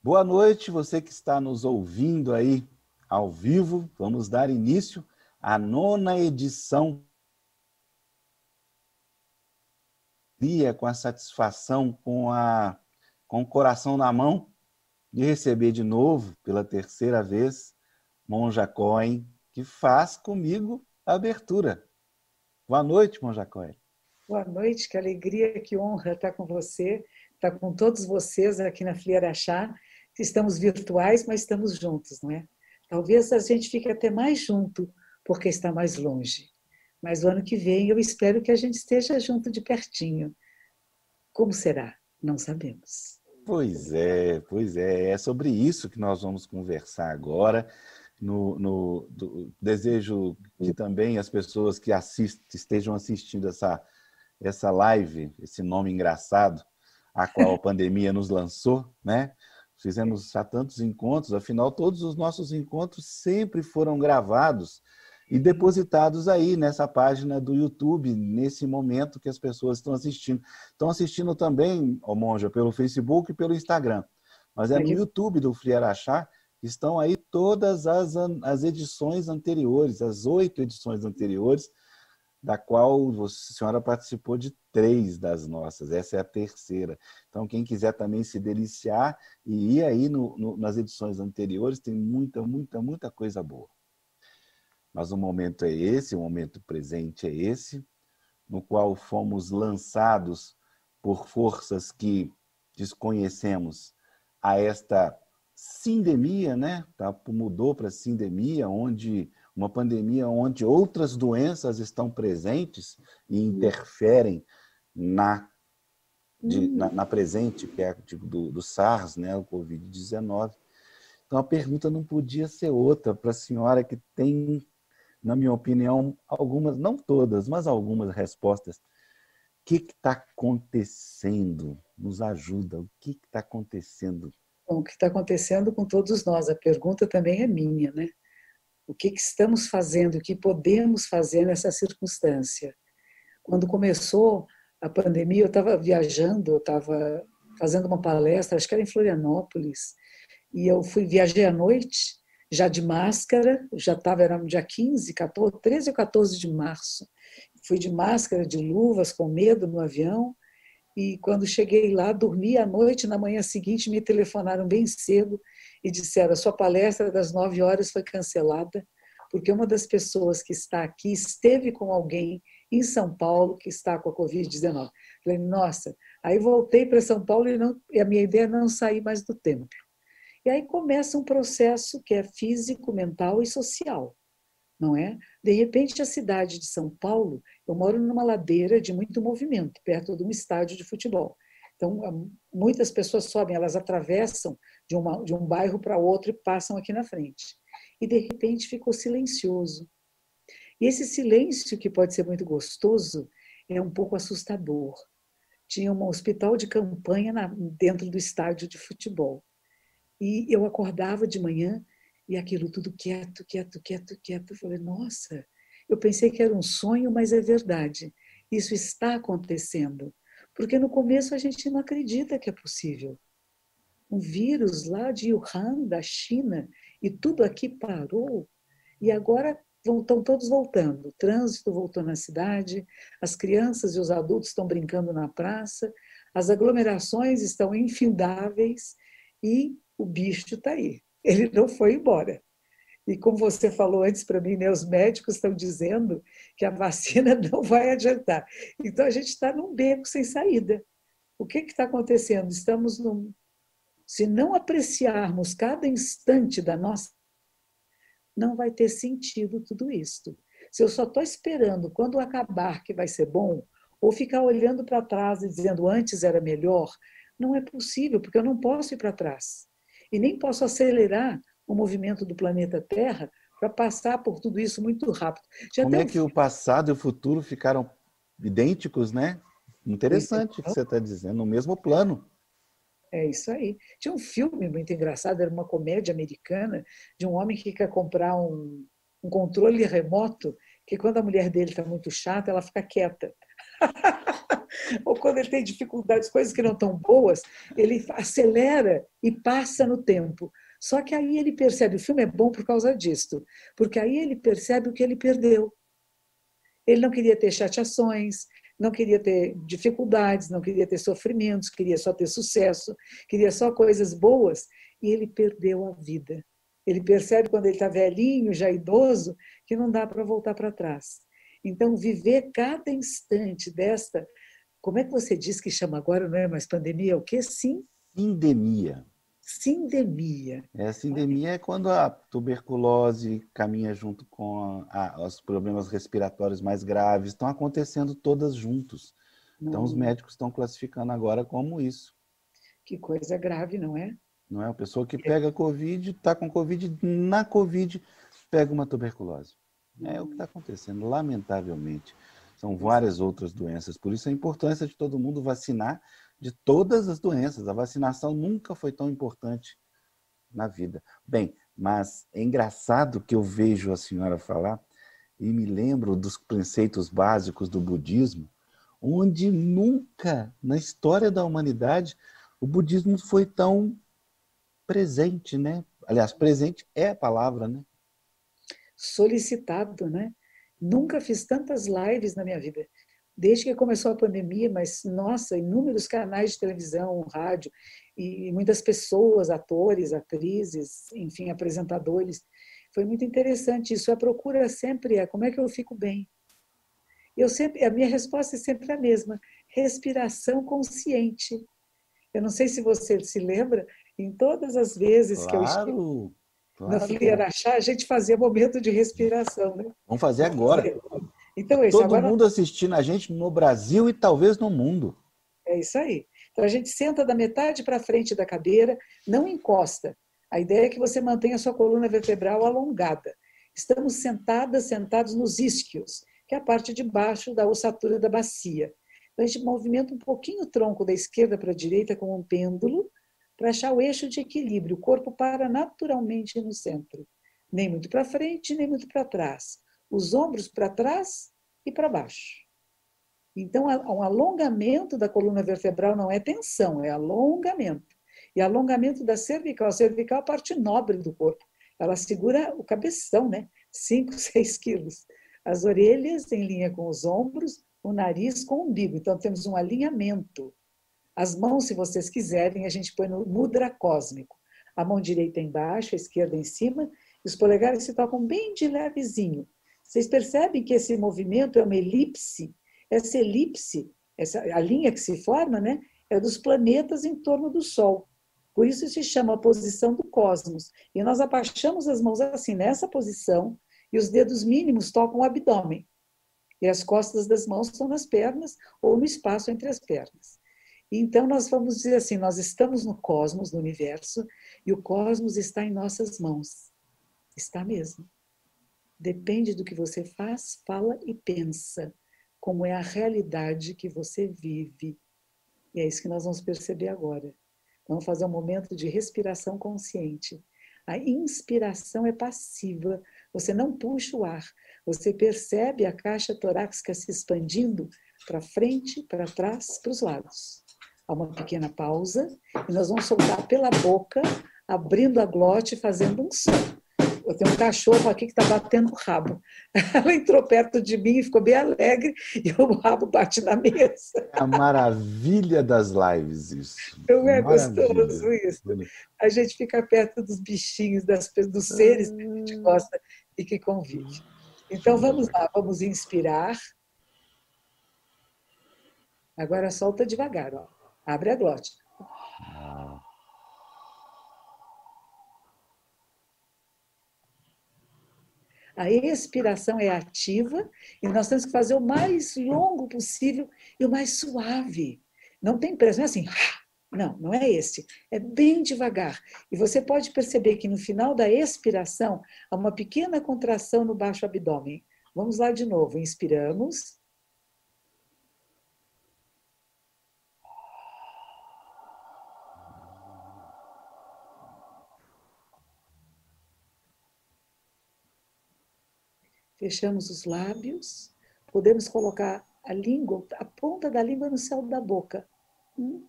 Boa noite, você que está nos ouvindo aí ao vivo. Vamos dar início à 9ª edição. Com a satisfação, com o coração na mão, de receber de novo, pela terceira vez, Monja Cohen, que faz comigo a abertura. Boa noite, Monja Cohen. Boa noite, que alegria, que honra estar com você, estar com todos vocês aqui na Fliarachá. Estamos virtuais, mas estamos juntos, não é? Talvez a gente fique até mais junto, porque está mais longe. Mas o ano que vem eu espero que a gente esteja junto de pertinho. Como será? Não sabemos. Pois é sobre isso que nós vamos conversar agora. Desejo que também as pessoas que estejam assistindo essa live, esse nome engraçado, a qual a pandemia nos lançou, né? Fizemos já tantos encontros, afinal, todos os nossos encontros sempre foram gravados e depositados aí nessa página do YouTube, nesse momento que as pessoas estão assistindo. Estão assistindo também, Monja, pelo Facebook e pelo Instagram. Mas é no YouTube do Fliarachá que estão aí todas as edições anteriores, as 8 edições anteriores, da qual a senhora participou de 3 das nossas. Essa é a terceira. Então, quem quiser também se deliciar e ir aí nas edições anteriores, tem muita coisa boa. Mas o momento é esse, o momento presente é esse, no qual fomos lançados por forças que desconhecemos a esta sindemia, né? Mudou para sindemia, uma pandemia onde outras doenças estão presentes e interferem na presente, que é do SARS, né? O Covid-19. Então a pergunta não podia ser outra para a senhora que tem, na minha opinião, algumas, não todas, mas algumas respostas. O que está acontecendo? Nos ajuda. O que está acontecendo? Bom, o que está acontecendo com todos nós? A pergunta também é minha, né? O que estamos fazendo, o que podemos fazer nessa circunstância? Quando começou a pandemia, eu estava viajando, eu estava fazendo uma palestra, acho que era em Florianópolis, e eu viajei à noite, já de máscara, era no dia 15, 14, 13 ou 14 de março. Fui de máscara, de luvas, com medo no avião, e quando cheguei lá, dormi à noite, na manhã seguinte me telefonaram bem cedo e disseram: a sua palestra das 9 horas foi cancelada, porque uma das pessoas que está aqui esteve com alguém em São Paulo que está com a Covid-19. Falei, nossa, aí voltei para São Paulo e a minha ideia é não sair mais do templo. E aí começa um processo que é físico, mental e social, não é? De repente, a cidade de São Paulo, eu moro numa ladeira de muito movimento, perto de um estádio de futebol. Então, muitas pessoas sobem, elas atravessam de um bairro para outro e passam aqui na frente. E, de repente, ficou silencioso. E esse silêncio, que pode ser muito gostoso, é um pouco assustador. Tinha um hospital de campanha dentro do estádio de futebol. E eu acordava de manhã e aquilo tudo quieto. Eu falei, nossa, eu pensei que era um sonho, mas é verdade. Isso está acontecendo. Porque no começo a gente não acredita que é possível. Um vírus lá de Wuhan, da China, e tudo aqui parou. E agora estão todos voltando. O trânsito voltou na cidade, as crianças e os adultos estão brincando na praça, as aglomerações estão infindáveis e o bicho está aí. Ele não foi embora. E como você falou antes para mim, né, os médicos estão dizendo que a vacina não vai adiantar. Então a gente está num beco sem saída. O que está acontecendo? Se não apreciarmos cada instante da nossa, não vai ter sentido tudo isso. Se eu só estou esperando quando acabar que vai ser bom, ou ficar olhando para trás e dizendo antes era melhor, não é possível, porque eu não posso ir para trás. E nem posso acelerar o movimento do planeta Terra para passar por tudo isso muito rápido. Como é que o passado e o futuro ficaram idênticos, né? Interessante o que você está dizendo, no mesmo plano. É isso aí. Tinha um filme muito engraçado, era uma comédia americana, de um homem que quer comprar um controle remoto, que quando a mulher dele está muito chata, ela fica quieta. ou quando ele tem dificuldades, coisas que não estão boas, ele acelera e passa no tempo. Só que aí ele percebe, o filme é bom por causa disso, porque aí ele percebe o que ele perdeu. Ele não queria ter chateações, não queria ter dificuldades, não queria ter sofrimentos, queria só ter sucesso, queria só coisas boas, e ele perdeu a vida. Ele percebe quando ele está velhinho, já idoso, que não dá para voltar para trás. Então, viver cada instante desta, como é que você diz que chama agora, não é mais pandemia, é o quê? Sim, Sindemia. sindemia. A sindemia é quando a tuberculose caminha junto com os problemas respiratórios mais graves, estão acontecendo todas juntos. Então, os Não, médicos estão classificando agora como isso. que coisa grave, não é? Não é a pessoa que pega Covid, está com Covid, na Covid pega uma tuberculose. É o que está acontecendo, lamentavelmente. São várias outras doenças, por isso a importância de todo mundo vacinar de todas as doenças. A vacinação nunca foi tão importante na vida. Bem, mas é engraçado que eu vejo a senhora falar e me lembro dos preceitos básicos do budismo, onde nunca na história da humanidade o budismo foi tão presente, né? Aliás, presente é a palavra, né? Solicitado, né? Nunca fiz tantas lives na minha vida. Desde que começou a pandemia, mas, nossa, inúmeros canais de televisão, rádio, e muitas pessoas, atores, atrizes, enfim, apresentadores. Foi muito interessante isso. A procura sempre é como é que eu fico bem? A minha resposta é sempre a mesma: respiração consciente. Eu não sei se você se lembra, em todas as vezes que eu estive Claro, no claro. Fliaraxá, a gente fazia momento de respiração, né? Vamos fazer Vamos agora. fazer. Então, é isso. Todo Agora mundo assistindo a gente no Brasil e talvez no mundo. é isso aí. Então, a gente senta da metade para frente da cadeira, não encosta. A ideia é que você mantenha a sua coluna vertebral alongada. Estamos sentados nos isquios, que é a parte de baixo da ossatura da bacia. Então, a gente movimenta um pouquinho o tronco da esquerda para a direita como um pêndulo, para achar o eixo de equilíbrio. O corpo para naturalmente no centro. Nem muito para frente, nem muito para trás. Os ombros para trás e para baixo. Então, um alongamento da coluna vertebral não é tensão, é alongamento. E alongamento da cervical. A cervical é a parte nobre do corpo. Ela segura o cabeção, né? 5, 6 quilos. As orelhas em linha com os ombros, o nariz com o umbigo. Então, temos um alinhamento. As mãos, se vocês quiserem, a gente põe no mudra cósmico. A mão direita embaixo, a esquerda em cima, e os polegares se tocam bem de levezinho. Vocês percebem que esse movimento é uma elipse? Essa elipse, a linha que se forma, né, é dos planetas em torno do Sol. Por isso se chama a posição do cosmos. E nós abaixamos as mãos assim, nessa posição, e os dedos mínimos tocam o abdômen. E as costas das mãos estão nas pernas ou no espaço entre as pernas. Então, nós vamos dizer assim: nós estamos no cosmos, no universo, e o cosmos está em nossas mãos. Está mesmo. Depende do que você faz, fala e pensa, como é a realidade que você vive. E é isso que nós vamos perceber agora. Vamos fazer um momento de respiração consciente. A inspiração é passiva, você não puxa o ar, você percebe a caixa torácica se expandindo para frente, para trás, para os lados. Há uma pequena pausa e nós vamos soltar pela boca, abrindo a glote, fazendo um som. Eu tenho um cachorro aqui que está batendo o rabo. Ela entrou perto de mim e ficou bem alegre e o rabo bate na mesa. É a maravilha das lives, isso. Não é Maravilha. gostoso isso? A gente fica perto dos bichinhos, dos seres que a gente gosta e que convive. Então vamos lá, vamos inspirar. Agora solta devagar, ó. Abre a glote. A expiração é ativa e nós temos que fazer o mais longo possível e o mais suave. Não tem pressa, não é assim. Não, não é esse. É bem devagar. E você pode perceber que no final da expiração há uma pequena contração no baixo abdômen. Vamos lá de novo. Inspiramos. Fechamos os lábios. Podemos colocar a língua, a ponta da língua no céu da boca,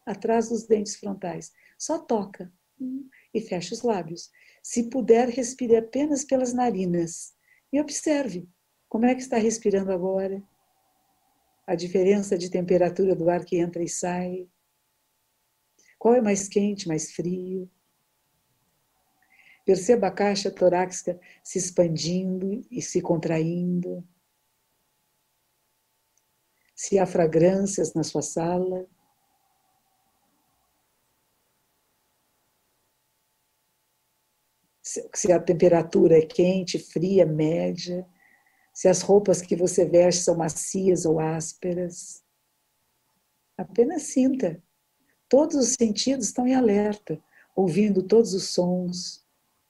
atrás dos dentes frontais. Só toca e fecha os lábios. Se puder, respire apenas pelas narinas e observe como é que está respirando agora. A diferença de temperatura do ar que entra e sai. Qual é mais quente, mais frio? Perceba a caixa torácica se expandindo e se contraindo. Se há fragrâncias na sua sala. Se a temperatura é quente, fria, média. Se as roupas que você veste são macias ou ásperas. Apenas sinta. Todos os sentidos estão em alerta, ouvindo todos os sons,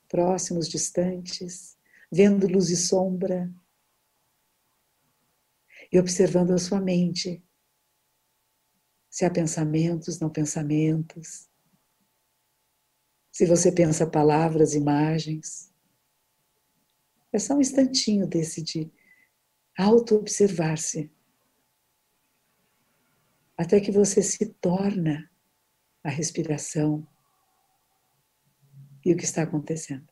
próximos, distantes, vendo luz e sombra. E observando a sua mente. Se há pensamentos, não pensamentos. Se você pensa palavras, imagens. É só um instantinho desse de auto-observar-se. Até que você se torna a respiração e o que está acontecendo.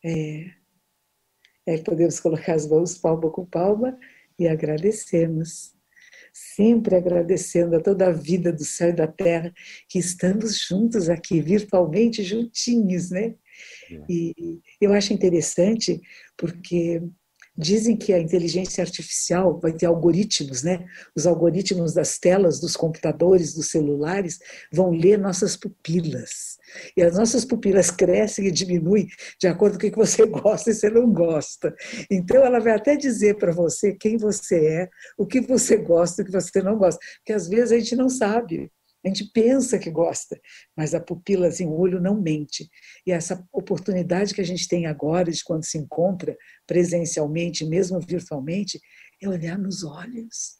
Aí podemos colocar as mãos palma com palma e agradecermos. Sempre agradecendo a toda a vida do céu e da terra que estamos juntos aqui, virtualmente juntinhos, né? E eu acho interessante porque dizem que a inteligência artificial vai ter algoritmos, né? Os algoritmos das telas, dos computadores, dos celulares, vão ler nossas pupilas. E as nossas pupilas crescem e diminuem de acordo com o que você gosta e você não gosta. Então, ela vai até dizer para você quem você é, o que você gosta e o que você não gosta. Porque às vezes a gente não sabe. A gente pensa que gosta, mas a pupila, assim, o olho não mente. E essa oportunidade que a gente tem agora, de quando se encontra presencialmente, mesmo virtualmente, é olhar nos olhos.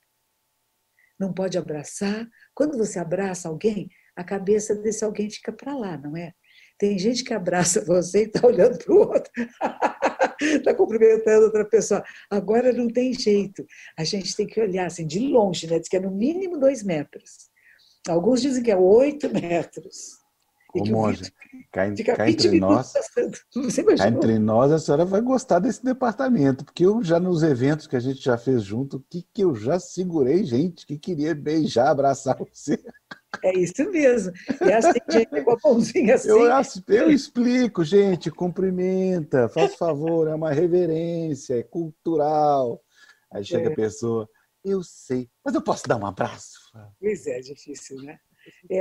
Não pode abraçar. Quando você abraça alguém, a cabeça desse alguém fica para lá, não é? Tem gente que abraça você e está olhando para o outro, está cumprimentando outra pessoa. Agora não tem jeito. A gente tem que olhar assim, de longe, né? Diz que é no mínimo 2 metros. Alguns dizem que é 8 metros. E Ô, que o vídeo monja, fica cá 20 entre minutos nós, passando. Você cá imaginou? entre nós, a senhora vai gostar desse departamento, porque eu já nos eventos que a gente já fez junto, que eu já segurei gente que queria beijar, abraçar você. É isso mesmo. E é assim, gente, com a mãozinha Eu, assim. eu explico, gente, cumprimenta, faz favor, é uma reverência, é cultural. Aí chega a É, pessoa, eu sei, mas eu posso dar um abraço? pois é, difícil, né?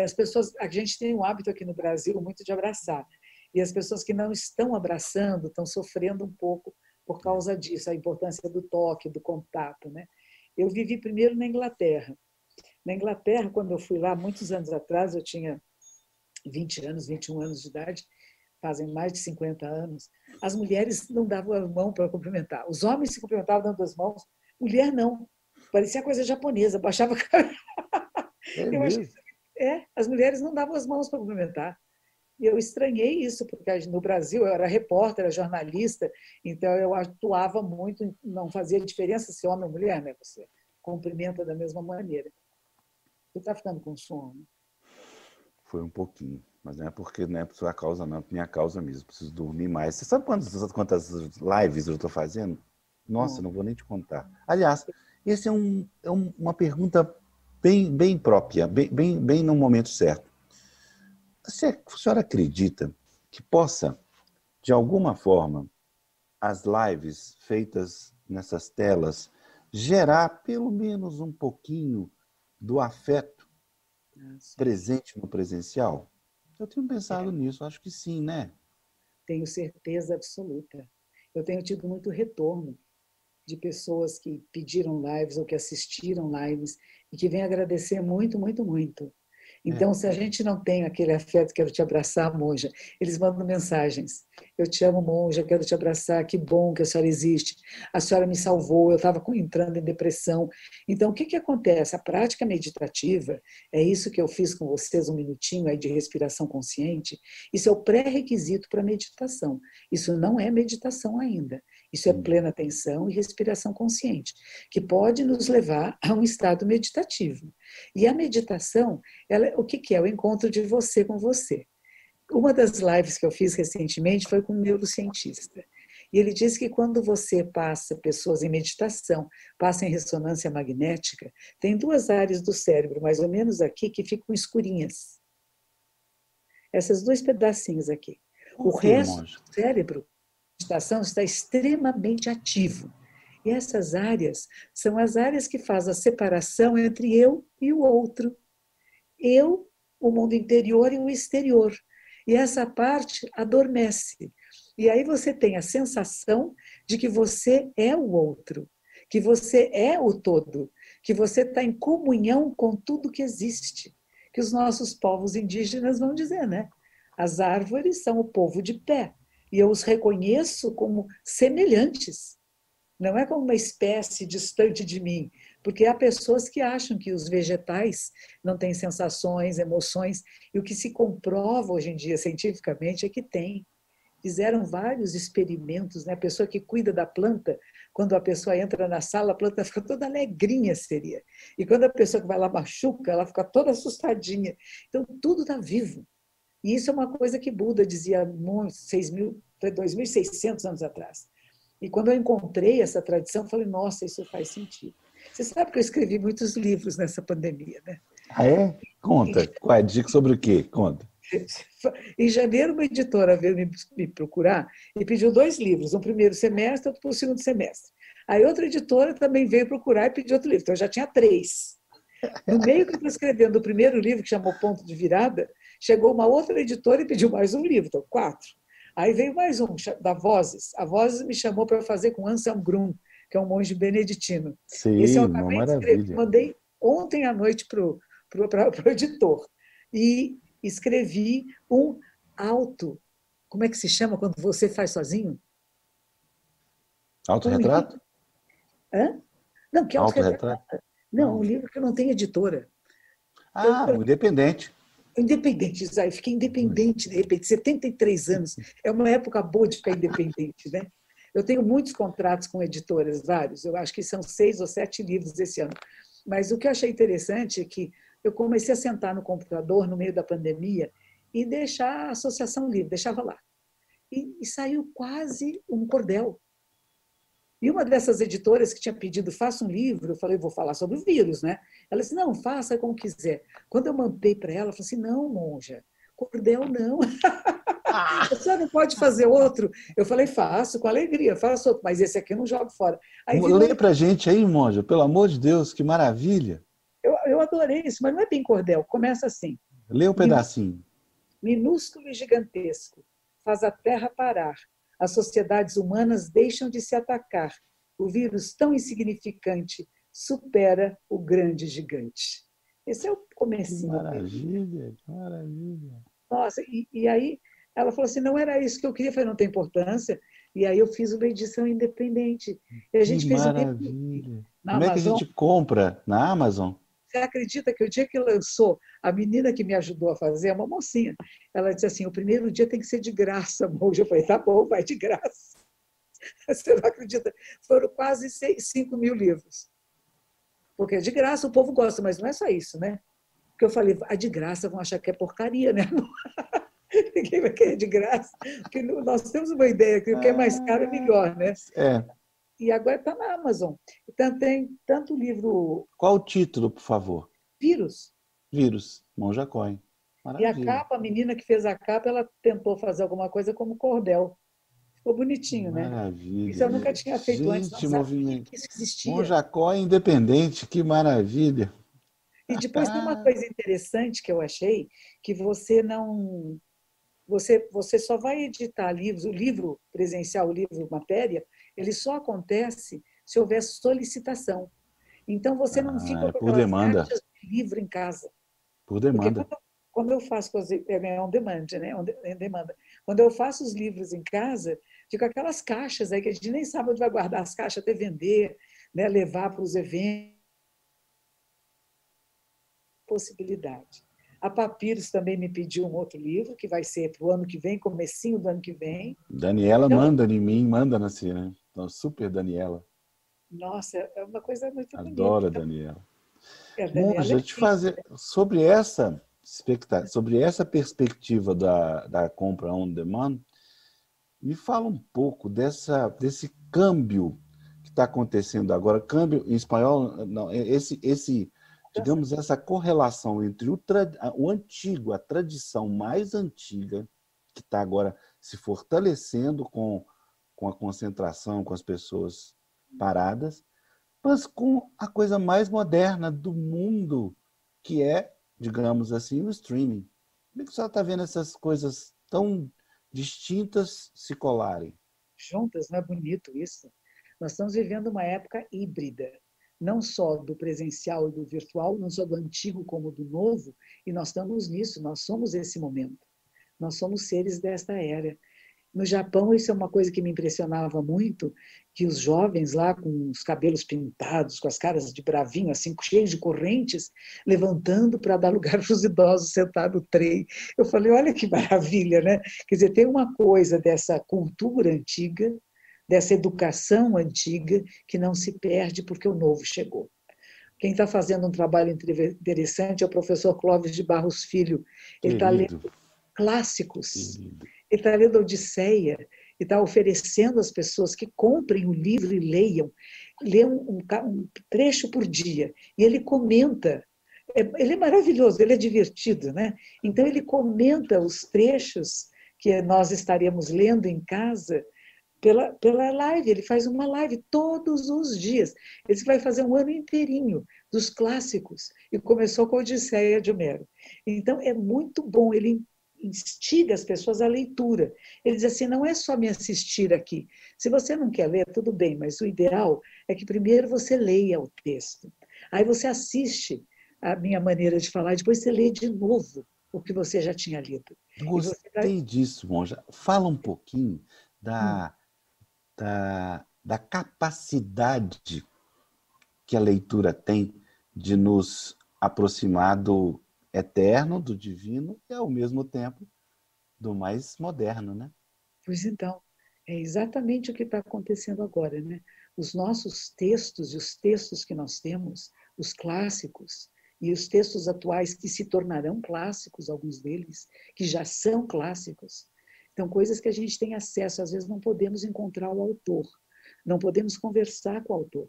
As pessoas, a gente tem um hábito aqui no Brasil muito de abraçar. E as pessoas que não estão abraçando estão sofrendo um pouco por causa disso, a importância do toque, do contato, né? Eu vivi primeiro na Inglaterra. Na Inglaterra, quando eu fui lá, muitos anos atrás, eu tinha 20 anos, 21 anos de idade, fazem mais de 50 anos, as mulheres não davam a mão para cumprimentar. Os homens se cumprimentavam dando as mãos, mulher não. Parecia coisa japonesa, baixava a cabeça. É Eu achei, mesmo? as mulheres não davam as mãos para cumprimentar. E eu estranhei isso, porque no Brasil eu era repórter, era jornalista, então eu atuava muito, não fazia diferença se homem ou mulher, né? Você cumprimenta da mesma maneira. Você está ficando com sono? Foi um pouquinho, mas não é porque não é por sua causa, não, é por minha causa mesmo. Preciso dormir mais. Você sabe quantas lives eu estou fazendo? Nossa, Bom, não vou nem te contar. Aliás, esse é uma pergunta bem própria, bem no momento certo. A senhora acredita que possa, de alguma forma, as lives feitas nessas telas gerar pelo menos um pouquinho do afeto presente no presencial? Eu tenho pensado nisso, acho que sim, né? tenho certeza absoluta. Eu tenho tido muito retorno de pessoas que pediram lives ou que assistiram lives e que vêm agradecer muito, muito, muito. É. Então, se a gente não tem aquele afeto, quero te abraçar, monja, eles mandam mensagens. Eu te amo, monja, quero te abraçar, que bom que a senhora existe. A senhora me salvou, eu estava entrando em depressão. Então, o que acontece? A prática meditativa, é isso que eu fiz com vocês, um minutinho aí de respiração consciente, isso é o pré-requisito para a meditação. Isso não é meditação ainda. Isso é plena atenção e respiração consciente, que pode nos levar a um estado meditativo. E a meditação, o que é? O encontro de você com você. Uma das lives que eu fiz recentemente foi com um neurocientista. E ele disse que quando você passa pessoas em meditação, passa em ressonância magnética, tem duas áreas do cérebro, mais ou menos aqui, que ficam escurinhas. Essas dois pedacinhos aqui. O resto do cérebro, a meditação está extremamente ativo. E essas áreas são as áreas que fazem a separação entre eu e o outro. Eu, o mundo interior e o exterior. E essa parte adormece. E aí você tem a sensação de que você é o outro, que você é o todo, que você está em comunhão com tudo que existe. Que os nossos povos indígenas vão dizer, né? As árvores são o povo de pé. E eu os reconheço como semelhantes. Não é como uma espécie distante de mim, porque há pessoas que acham que os vegetais não têm sensações, emoções, e o que se comprova hoje em dia cientificamente é que tem. Fizeram vários experimentos, né? A pessoa que cuida da planta, quando a pessoa entra na sala, a planta fica toda alegrinha, seria. E quando a pessoa que vai lá machuca, ela fica toda assustadinha. Então, tudo está vivo. E isso é uma coisa que Buda dizia há 2.600 anos atrás. E quando eu encontrei essa tradição, eu falei, nossa, isso faz sentido. Você sabe que eu escrevi muitos livros nessa pandemia, né? Ah, é? Conta. Qual é a dica sobre o quê? Conta. Em janeiro, uma editora veio me procurar e pediu 2 livros, um primeiro semestre, outro para o segundo semestre. Aí outra editora também veio procurar e pediu outro livro, então eu já tinha 3. No meio que eu estou escrevendo o primeiro livro, que chamou Ponto de Virada, chegou uma outra editora e pediu mais um livro, então 4. Aí veio mais um, da Vozes. A Vozes me chamou para fazer com Anselm Grun, que é um monge beneditino. Esse eu Sim, uma acabei de escrever, maravilha. mandei ontem à noite para o editor. E escrevi um auto. Como é que se chama quando você faz sozinho? Um livro. Autorretrato? Hã? Não, que autorretrato? Autorretrato? Não, um Não. livro que não tem editora. Eu, Ah, o Independente. independente, Zay, fiquei independente de repente, 73 anos. É uma época boa de ficar independente, né? Eu tenho muitos contratos com editoras, vários. Eu acho que são 6 ou 7 livros esse ano. Mas o que eu achei interessante é que eu comecei a sentar no computador no meio da pandemia e deixar a associação livre, deixava lá. E saiu quase um cordel. E uma dessas editoras que tinha pedido, faça um livro, eu falei, vou falar sobre o vírus, né? Ela disse, não, faça como quiser. Quando eu mandei para ela, ela falou assim, não, monja, cordel não. A senhora não pode fazer outro? Eu falei, faço, com alegria, faço outro, mas esse aqui eu não jogo fora. Aí virou, Lê pra gente aí, monja, pelo amor de Deus, que maravilha. eu adorei isso, mas não é bem cordel, começa assim, Lê um pedacinho. minúsculo e gigantesco, faz a terra parar, as sociedades humanas deixam de se atacar, o vírus tão insignificante supera o grande gigante. Esse é o Que comecinho dele. maravilha, que maravilha. Nossa, e aí ela falou assim, não era isso que eu queria, eu falei, não tem importância. E aí eu fiz uma edição independente. E a Que gente fez um e-book maravilha. na Como é que a Amazon. gente compra na Amazon? Você acredita que o dia que lançou, a menina que me ajudou a fazer, é uma mocinha, ela disse assim, o primeiro dia tem que ser de graça, moja. Eu falei, tá bom, vai de graça. Você não acredita? Foram quase 5 mil livros. Porque de graça o povo gosta, mas não é só isso, né? Porque eu falei, a de graça vão achar que é porcaria, né? Ninguém vai querer de graça. Porque nós temos uma ideia que o que é mais caro é Ah, melhor, né? é. E agora está na Amazon. Então, tem tanto livro Qual o título, por favor? vírus. Vírus, Monja Coin. E a Maravilha. capa, a menina que fez a capa, ela tentou fazer alguma coisa como cordel. Ficou bonitinho, né? Isso Maravilha. eu nunca tinha feito antes, não Gente, sabia movimento. que isso existia. Monja Coin independente, que maravilha. E depois tem uma coisa interessante que eu achei, que você não. Você só vai editar livros, o livro presencial, o livro matéria, ele só acontece se houver solicitação. Então, você não Ah, fica é com por aquelas demanda. caixas de livro em casa. Por Porque demanda. quando eu faço coisa, é on demand, né? Demanda. Quando eu faço os livros em casa, fica aquelas caixas aí que a gente nem sabe onde vai guardar as caixas até vender, né? Levar para os eventos. Possibilidade. A Papyrus também me pediu um outro livro, que vai ser para o ano que vem, comecinho do ano que vem. Daniela Então, manda em mim, manda na Cira. Então, super Daniela. Nossa, é uma coisa muito Adoro a bonita. Daniela. A Daniela Monja, é te linda. fazer sobre essa perspectiva da compra on demand, me fala um pouco desse câmbio que está acontecendo agora. Câmbio em espanhol, não, digamos, essa correlação entre o antigo, a tradição mais antiga, que está agora se fortalecendo com a concentração, com as pessoas paradas, mas com a coisa mais moderna do mundo, que é, digamos assim, o streaming. Como é que você está vendo essas coisas tão distintas se colarem? Juntas, não é bonito isso? Nós estamos vivendo uma época híbrida, não só do presencial e do virtual, não só do antigo como do novo, e nós estamos nisso, nós somos esse momento. Nós somos seres desta era. No Japão, isso é uma coisa que me impressionava muito, que os jovens lá com os cabelos pintados, com as caras de bravinho, assim, cheios de correntes, levantando para dar lugar para os idosos sentados no trem. Eu falei, olha que maravilha, né? Quer dizer, tem uma coisa dessa cultura antiga, dessa educação antiga, que não se perde porque o novo chegou. Quem está fazendo um trabalho interessante é o professor Clóvis de Barros Filho. Ele está lendo Querido, clássicos. querido. Ele está lendo a Odisseia e está oferecendo às pessoas que comprem o livro e leiam. Lê um trecho por dia. E ele comenta. Ele é maravilhoso, ele é divertido, né? Então, ele comenta os trechos que nós estaremos lendo em casa pela live. Ele faz uma live todos os dias. Ele vai fazer um ano inteirinho dos clássicos. E começou com a Odisseia de Homero. Então, é muito bom. Ele instiga as pessoas à leitura. Ele diz assim, não é só me assistir aqui. Se você não quer ler, tudo bem, mas o ideal é que primeiro você leia o texto. Aí você assiste a minha maneira de falar, e depois você lê de novo o que você já tinha lido. E você vai... Gostei disso, Monja. Fala um pouquinho da capacidade que a leitura tem de nos aproximar do eterno, do divino, e ao mesmo tempo do mais moderno, né? Pois então, é exatamente o que está acontecendo agora, né? Os nossos textos e os textos que nós temos, os clássicos e os textos atuais que se tornarão clássicos, alguns deles, que já são clássicos, então coisas que a gente tem acesso, às vezes não podemos encontrar o autor, não podemos conversar com o autor,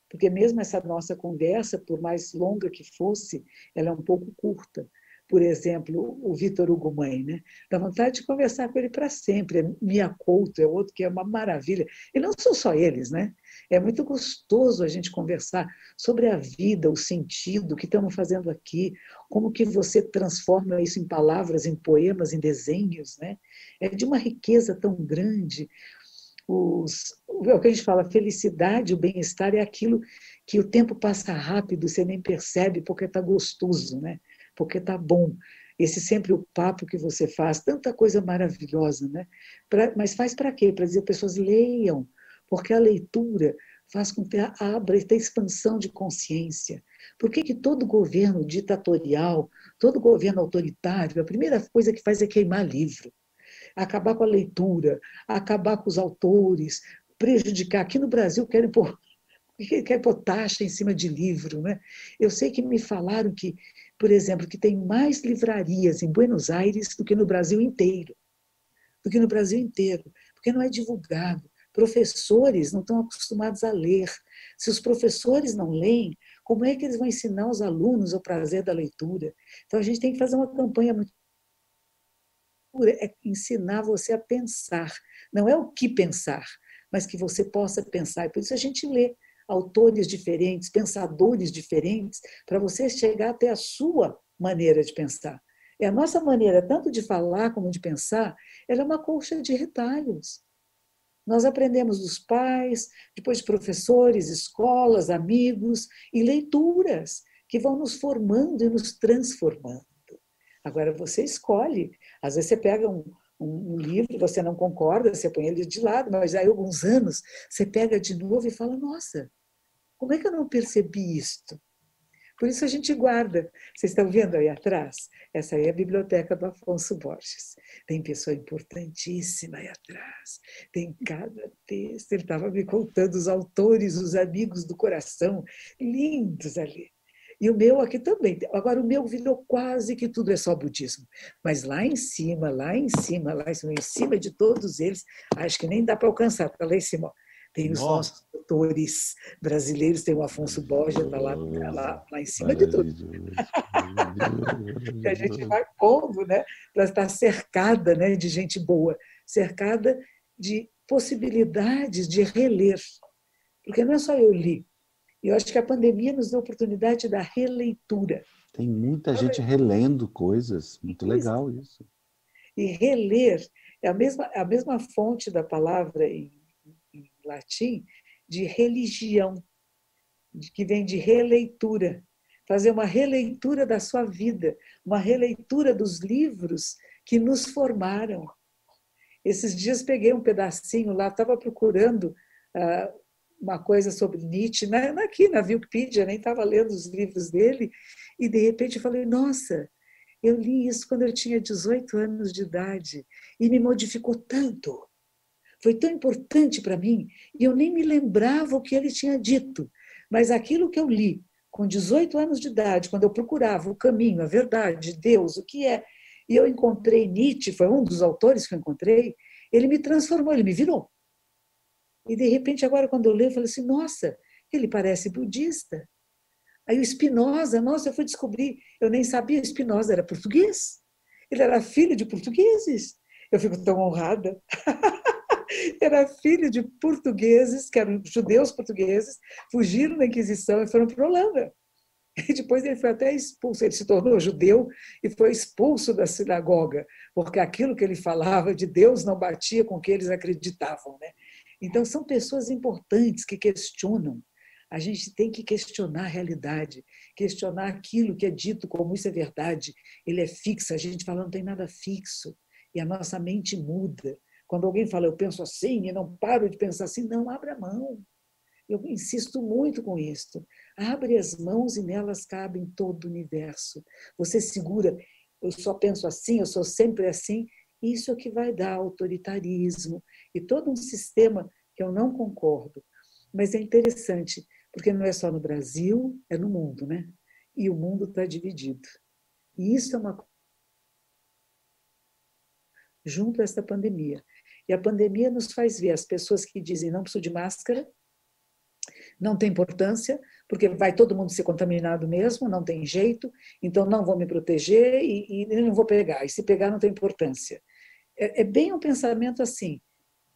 porque mesmo essa nossa conversa, por mais longa que fosse, ela é um pouco curta. Por exemplo, o Victor Hugo Mãe, né? Dá vontade de conversar com ele para sempre. Mia Couto é outro que é uma maravilha. E não são só eles, né? É muito gostoso a gente conversar sobre a vida, o sentido, o que estamos fazendo aqui, como que você transforma isso em palavras, em poemas, em desenhos, né? É de uma riqueza tão grande. É o que a gente fala, felicidade, o bem-estar é aquilo que o tempo passa rápido, você nem percebe porque está gostoso, né? Porque está bom. Esse sempre o papo que você faz, tanta coisa maravilhosa, né? Mas faz para quê? Para dizer que as pessoas leiam, porque a leitura faz com que abra e tenha expansão de consciência. Por que todo governo ditatorial, todo governo autoritário, a primeira coisa que faz é queimar livro? Acabar com a leitura, acabar com os autores, prejudicar. Aqui no Brasil querem pôr taxa em cima de livro. Né? Eu sei que me falaram que, por exemplo, que tem mais livrarias em Buenos Aires do que no Brasil inteiro. Do que no Brasil inteiro, porque não é divulgado. Professores não estão acostumados a ler. Se os professores não leem, como é que eles vão ensinar os alunos o prazer da leitura? Então, a gente tem que fazer uma campanha muito é ensinar você a pensar. Não é o que pensar, mas que você possa pensar. E por isso a gente lê autores diferentes, pensadores diferentes, para você chegar até a sua maneira de pensar. E a nossa maneira, tanto de falar como de pensar, ela é uma colcha de retalhos. Nós aprendemos dos pais, depois de professores, escolas, amigos, e leituras que vão nos formando e nos transformando. Agora você escolhe. Às vezes você pega um livro, você não concorda, você põe ele de lado, mas aí alguns anos você pega de novo e fala, nossa, como é que eu não percebi isto? Por isso a gente guarda. Vocês estão vendo aí atrás? Essa aí é a biblioteca do Afonso Borges. Tem pessoa importantíssima aí atrás. Tem cada texto. Ele estava me contando os autores, os amigos do coração, lindos ali. E o meu aqui também. Agora, o meu virou quase que tudo é só budismo. Mas lá em cima, lá em cima, lá em cima de todos eles, acho que nem dá para alcançar, está lá em cima. Ó. Tem os Nossa, nossos autores brasileiros, tem o Afonso Borges, está lá, maravilhoso, lá em cima de tudo. maravilhoso, E a gente maravilhoso. vai pondo, né, para estar cercada, né, de gente boa, cercada de possibilidades de reler. Porque não é só eu li. Eu acho que a pandemia nos deu a oportunidade da releitura. Tem muita gente relendo coisas, muito legal isso. E reler é a mesma fonte da palavra em latim de religião, que vem de releitura. Fazer uma releitura da sua vida, uma releitura dos livros que nos formaram. Esses dias peguei um pedacinho lá, estava procurando uma coisa sobre Nietzsche, aqui na Wikipedia, nem estava lendo os livros dele, e de repente eu falei, nossa, eu li isso quando eu tinha 18 anos de idade, e me modificou tanto. Foi tão importante para mim, e eu nem me lembrava o que ele tinha dito. Mas aquilo que eu li com 18 anos de idade, quando eu procurava o caminho, a verdade, Deus, o que é, e eu encontrei Nietzsche, foi um dos autores que eu encontrei, ele me transformou, ele me virou. E, de repente, agora, quando eu leio, eu falei assim, nossa, ele parece budista. Aí o Spinoza, nossa, eu fui descobrir, eu nem sabia, o Spinoza era português. Ele era filho de portugueses. Eu fico tão honrada. Era filho de portugueses, que eram judeus portugueses, fugiram da Inquisição e foram para a Holanda. E depois ele foi até expulso, ele se tornou judeu e foi expulso da sinagoga, porque aquilo que ele falava de Deus não batia com o que eles acreditavam. Né? Então, são pessoas importantes que questionam. A gente tem que questionar a realidade, questionar aquilo que é dito como isso é verdade, ele é fixo, a gente fala não tem nada fixo, e a nossa mente muda. Quando alguém fala, eu penso assim e não paro de pensar assim, não, abra a mão. Eu insisto muito com isto. Abre as mãos e nelas cabem todo o universo. Você segura, eu só penso assim, eu sou sempre assim, isso é que vai dar autoritarismo e todo um sistema que eu não concordo. Mas é interessante, porque não é só no Brasil, é no mundo, né? E o mundo está dividido. E isso é uma coisa junto a esta pandemia. E a pandemia nos faz ver as pessoas que dizem não preciso de máscara, não tem importância, porque vai todo mundo ser contaminado mesmo, não tem jeito, então não vou me proteger e não vou pegar. E se pegar, não tem importância. É bem um pensamento assim,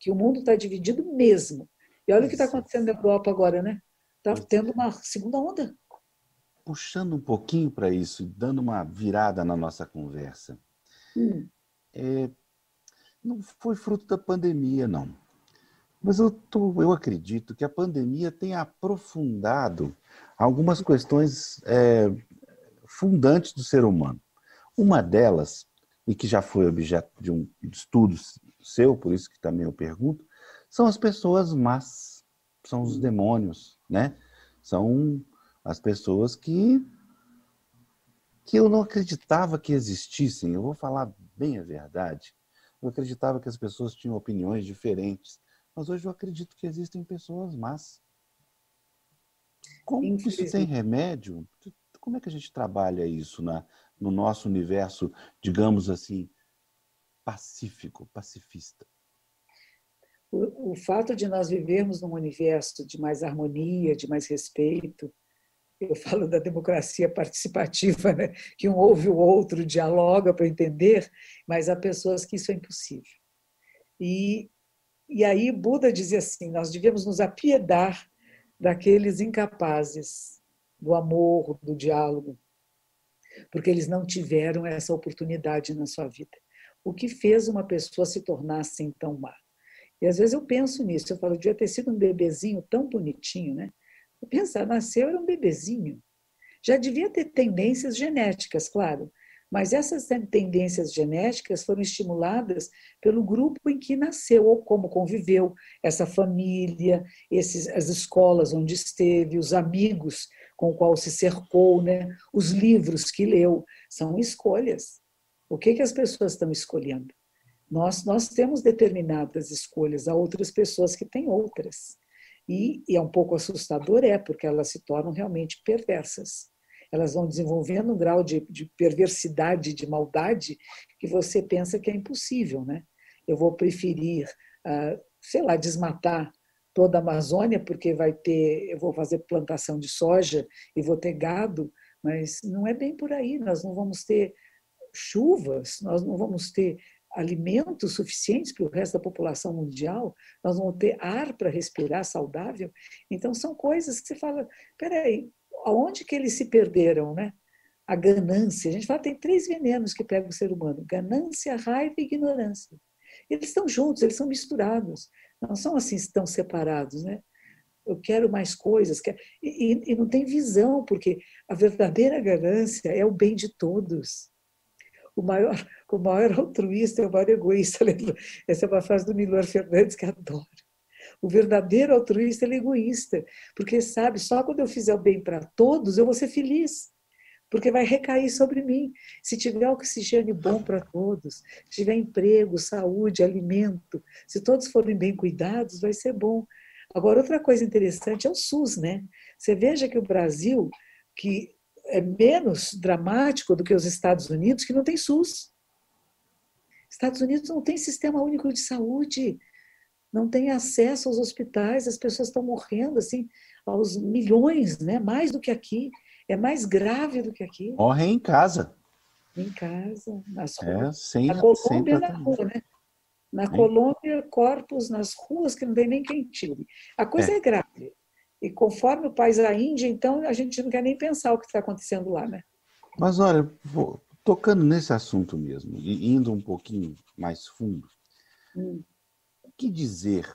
que o mundo está dividido mesmo. E olha o que está Pois é. acontecendo na Europa agora, né? Está Pois tendo é. uma segunda onda. Puxando um pouquinho para isso, dando uma virada na nossa conversa, não foi fruto da pandemia, não. Mas eu acredito que a pandemia tenha aprofundado algumas questões fundantes do ser humano. Uma delas, e que já foi objeto de um estudo seu, por isso que também eu pergunto, são as pessoas más, são os demônios, né? São as pessoas que eu não acreditava que existissem. Eu vou falar bem a verdade. Eu acreditava que as pessoas tinham opiniões diferentes, mas hoje eu acredito que existem pessoas más. Como isso tem Infelizmente. remédio? Como é que a gente trabalha isso no nosso universo, digamos assim, pacífico, pacifista? O fato de nós vivermos num universo de mais harmonia, de mais respeito, eu falo da democracia participativa, né? Que um ouve o outro, dialoga para entender, mas há pessoas que isso é impossível. E, e aí Buda dizia assim, nós devemos nos apiedar daqueles incapazes do amor, do diálogo, porque eles não tiveram essa oportunidade na sua vida. O que fez uma pessoa se tornar assim tão má? E às vezes eu penso nisso, eu falo, devia ter sido um bebezinho tão bonitinho, né? Eu pensar, nasceu, era um bebezinho. Já devia ter tendências genéticas, claro, mas essas tendências genéticas foram estimuladas pelo grupo em que nasceu, ou como conviveu, essa família, as escolas onde esteve, os amigos com o qual se cercou, né? Os livros que leu, são escolhas. O que as pessoas estão escolhendo? Nós temos determinadas escolhas, há outras pessoas que têm outras. E é um pouco assustador, porque elas se tornam realmente perversas. Elas vão desenvolvendo um grau de perversidade, de maldade, que você pensa que é impossível, né? Eu vou preferir, sei lá, desmatar toda a Amazônia, porque eu vou fazer plantação de soja e vou ter gado, mas não é bem por aí. Nós não vamos ter chuvas, nós não vamos ter alimentos suficientes para o resto da população mundial, nós vamos ter ar para respirar saudável. Então, são coisas que você fala, peraí, aonde que eles se perderam, né? A ganância. A gente fala, tem 3 venenos que pegam o ser humano: ganância, raiva e ignorância. Eles estão juntos, eles são misturados. Não são assim, estão separados, né? Eu quero mais coisas. E não tem visão, porque a verdadeira ganância é o bem de todos. O maior altruísta é o maior egoísta. Lembra? Essa é uma frase do Milor Fernandes que eu adoro. O verdadeiro altruísta é egoísta, porque sabe, só quando eu fizer o bem para todos eu vou ser feliz, porque vai recair sobre mim. Se tiver oxigênio bom para todos, se tiver emprego, saúde, alimento, se todos forem bem cuidados, vai ser bom. Agora, outra coisa interessante é o SUS, né? Você veja que o Brasil, que é menos dramático do que os Estados Unidos, que não tem SUS. Estados Unidos não tem sistema único de saúde, não tem acesso aos hospitais, as pessoas estão morrendo assim aos milhões, né? Mais do que aqui, é mais grave do que aqui. Morrem em casa. Em casa, nas ruas. Na Sem Colômbia, na tratamento. rua, né? Na Colômbia, corpos nas ruas que não tem nem quem tire. A coisa É. é grave. E conforme o país da Índia, então, a gente não quer nem pensar o que está acontecendo lá, né? Mas olha, tocando nesse assunto mesmo, e indo um pouquinho mais fundo, Hum. o que dizer